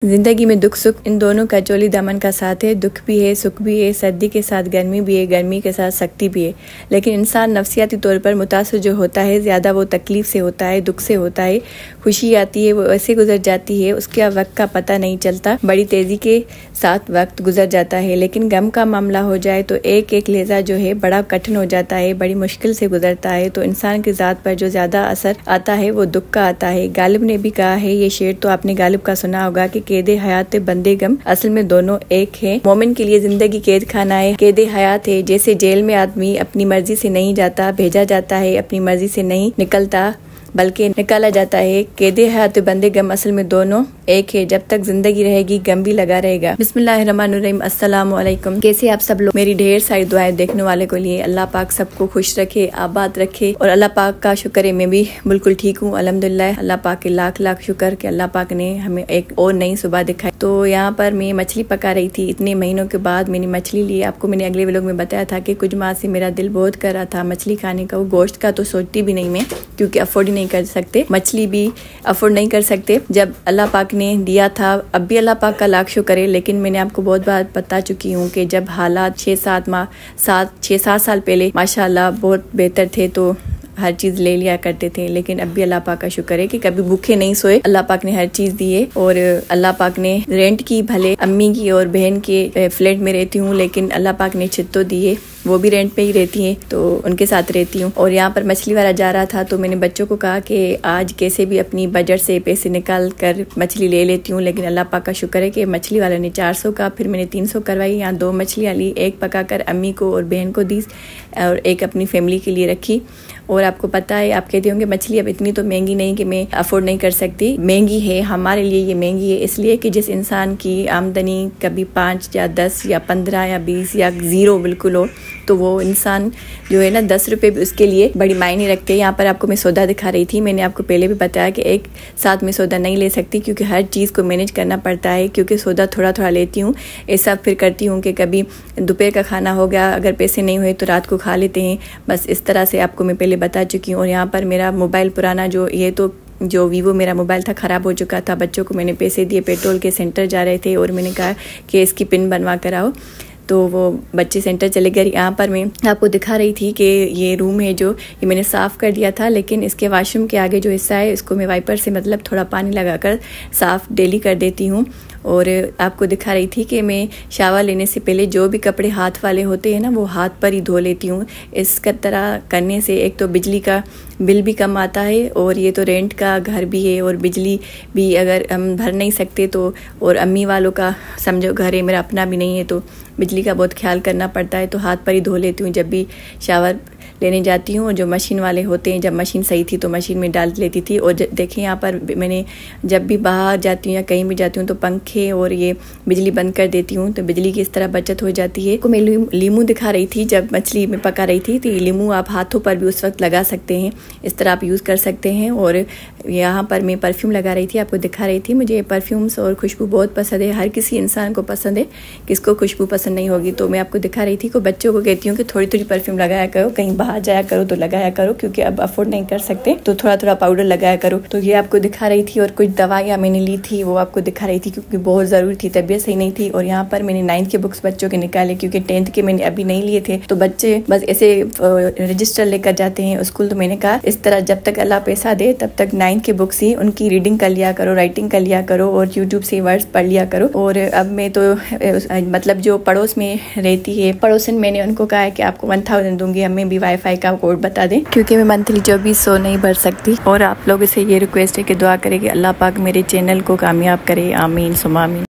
जिंदगी में दुख सुख इन दोनों का चोली दामन का साथ है। दुख भी है, सुख भी है, सर्दी के साथ गर्मी भी है, गर्मी के साथ सख्ती भी है। लेकिन इंसान नफ्सियाती तौर पर मुतासर जो होता है ज़्यादा वो तकलीफ़ से होता है, दुख से होता है। खुशी आती है वो ऐसे गुजर जाती है, उसके वक्त का पता नहीं चलता, बड़ी तेज़ी के साथ वक्त गुजर जाता है। लेकिन गम का मामला हो जाए तो एक एक लहजा जो है बड़ा कठिन हो जाता है, बड़ी मुश्किल से गुजरता है। तो इंसान की ज़ात पर जो ज़्यादा असर आता है वो दुख का आता है। गालिब ने भी कहा है, ये शेर तो आपने गालिब का सुना होगा कि कैदे हयात बंदे गम असल में दोनों एक है। मोमिन के लिए जिंदगी कैद खाना है, कैदे हयात है। जैसे जेल में आदमी अपनी मर्जी से नहीं जाता, भेजा जाता है, अपनी मर्जी से नहीं निकलता बल्कि निकाला जाता है। कैदे हयात बंदे गम असल में दोनों एक है। जब तक जिंदगी रहेगी गम भी लगा रहेगा। बिस्मिल्लाहिर्रहमानिर्रहीम। अस्सलाम वालेकुम। कैसे आप सब लोग? मेरी ढेर सारी दुआएं देखने वाले को लिए। अल्लाह पाक सबको खुश रखे, आबाद रखे और अल्लाह पाक का शुक्र है मैं भी बिल्कुल ठीक हूँ अल्हम्दुलिल्लाह। अल्लाह पाक के लाख लाख शुक्र कि अल्लाह पाक ने हमें एक और नई सुबह दिखाई। तो यहाँ पर मैं मछली पका रही थी। इतने महीनों के बाद मैंने मछली ली। आपको मैंने अगले व्लॉग में बताया था कि कुछ माह से मेरा दिल बहुत कर रहा था मछली खाने का। वो गोश्त का तो सोचती भी नहीं मैं, क्योंकि अफोर्ड ही नहीं कर सकते, मछली भी अफोर्ड नहीं कर सकते। जब अल्लाह पाक ने दिया था, अब भी अल्लाह पाक का लाख शुक्र है। लेकिन मैंने आपको बहुत बार बता चुकी हूँ कि जब हालात 6-7 साल पहले माशाल्लाह बहुत बेहतर थे तो हर चीज़ ले लिया करते थे। लेकिन अब भी अल्लाह पाक का शुक्र है कि कभी भूखे नहीं सोए। अल्लाह पाक ने हर चीज़ दी है। और अल्लाह पाक ने रेंट की, भले अम्मी की और बहन के फ्लैट में रहती हूँ, लेकिन अल्लाह पाक ने छत तो दी है, वो भी रेंट पे ही रहती हैं तो उनके साथ रहती हूँ। और यहाँ पर मछली वाला जा रहा था तो मैंने बच्चों को कहा कि आज कैसे भी अपनी बजट से पैसे निकाल कर मछली ले लेती हूँ। लेकिन अल्लाह पाक का शुक्र है कि मछली वाला ने 400 का, फिर मैंने 300 करवाई। यहाँ 2 मछलियाँ ली, एक पका कर अम्मी को और बहन को दी और एक अपनी फैमिली के लिए रखी। और आपको पता है, आप कहते होंगे मछली अब इतनी तो महंगी नहीं कि मैं अफोर्ड नहीं कर सकती। महंगी है, हमारे लिए ये महंगी है इसलिए कि जिस इंसान की आमदनी कभी 5 या 10 या 15 या 20 या 0 बिल्कुल हो, तो वो इंसान जो है ना 10 रुपये भी उसके लिए बड़ी मायने रखते हैं। यहाँ पर आपको मैं सौदा दिखा रही थी। मैंने आपको पहले भी बताया कि एक साथ में सौदा नहीं ले सकती, क्योंकि हर चीज़ को मैनेज करना पड़ता है। क्योंकि सौदा थोड़ा थोड़ा लेती हूँ, ऐसा फिर करती हूँ कि कभी दोपहर का खाना हो गया, अगर पैसे नहीं हुए तो रात को खा लेते हैं। बस इस तरह से आपको मैं पहले बता चुकी हूँ। और यहाँ पर मेरा मोबाइल पुराना जो वीवो मेरा मोबाइल था ख़राब हो चुका था। बच्चों को मैंने पैसे दिए, पेट्रोल के सेंटर जा रहे थे और मैंने कहा कि इसकी पिन बनवा कर आओ, तो वो बच्चे सेंटर चले गए। यहाँ पर मैं आपको दिखा रही थी कि ये रूम है जो ये मैंने साफ़ कर दिया था, लेकिन इसके वाशरूम के आगे जो हिस्सा है इसको मैं वाइपर से मतलब थोड़ा पानी लगाकर साफ़ डेली कर देती हूँ। और आपको दिखा रही थी कि मैं शावर लेने से पहले जो भी कपड़े हाथ वाले होते हैं ना वो हाथ पर ही धो लेती हूँ। इस तरह करने से एक तो बिजली का बिल भी कम आता है, और ये तो रेंट का घर भी है और बिजली भी अगर हम भर नहीं सकते तो, और अम्मी वालों का समझो घर है, मेरा अपना भी नहीं है, तो बिजली का बहुत ख्याल करना पड़ता है। तो हाथ पर ही धो लेती हूँ जब भी शावर लेने जाती हूँ। जो मशीन वाले होते हैं, जब मशीन सही थी तो मशीन में डाल लेती थी। और देखिए यहाँ पर मैंने जब भी बाहर जाती हूँ या कहीं भी जाती हूँ तो पंखे और ये बिजली बंद कर देती हूँ, तो बिजली की इस तरह बचत हो जाती है। को मैं लीमू दिखा रही थी जब मछली में पका रही थी, तो ये लीमू आप हाथों पर भी उस वक्त लगा सकते हैं, इस तरह आप यूज़ कर सकते हैं। और यहाँ पर मैं परफ्यूम लगा रही थी, आपको दिखा रही थी। मुझे परफ्यूम्स और खुशबू बहुत पसंद है, हर किसी इंसान को पसंद है, किसको खुशबू पसंद नहीं होगी। तो मैं आपको दिखा रही थी को बच्चों को कहती हूँ कि थोड़ी थोड़ी परफ्यूम लगाया करो, कहीं बाहर जाया करो तो लगाया करो, क्योंकि अब अफोर्ड नहीं कर सकते तो थोड़ा थोड़ा पाउडर लगाया करो। तो ये आपको दिखा रही थी। और कुछ दवाइयाँ मैंने ली थी वो आपको दिखा रही थी, क्योंकि बहुत ज़रूरी थी, तबीयत सही नहीं थी। और यहाँ पर मैंने 9th के बुक्स बच्चों के निकाले, क्योंकि 10th के मैंने अभी नहीं लिए थे, तो बच्चे बस ऐसे रजिस्टर लेकर जाते हैं स्कूल। तो मैंने कहा इस तरह जब तक अल्लाह पैसा दे तब तक 9th के बुक्स ही उनकी रीडिंग कर लिया करो, राइटिंग कर लिया करो और यूट्यूब से वर्ड्स पढ़ लिया करो। और अब मैं तो मतलब जो पड़ोस में रहती है पड़ोसन, मैंने उनको कहा है कि आपको 1000 दूंगी, हमें भी वाईफाई का कोड बता दें, क्योंकि मैं मंथली 2400 नहीं भर सकती। और आप लोगों से ये रिक्वेस्ट है कि दुआ करें कि अल्लाह पाक मेरे चैनल को कामयाब करे। आमीन सुमा आमीन।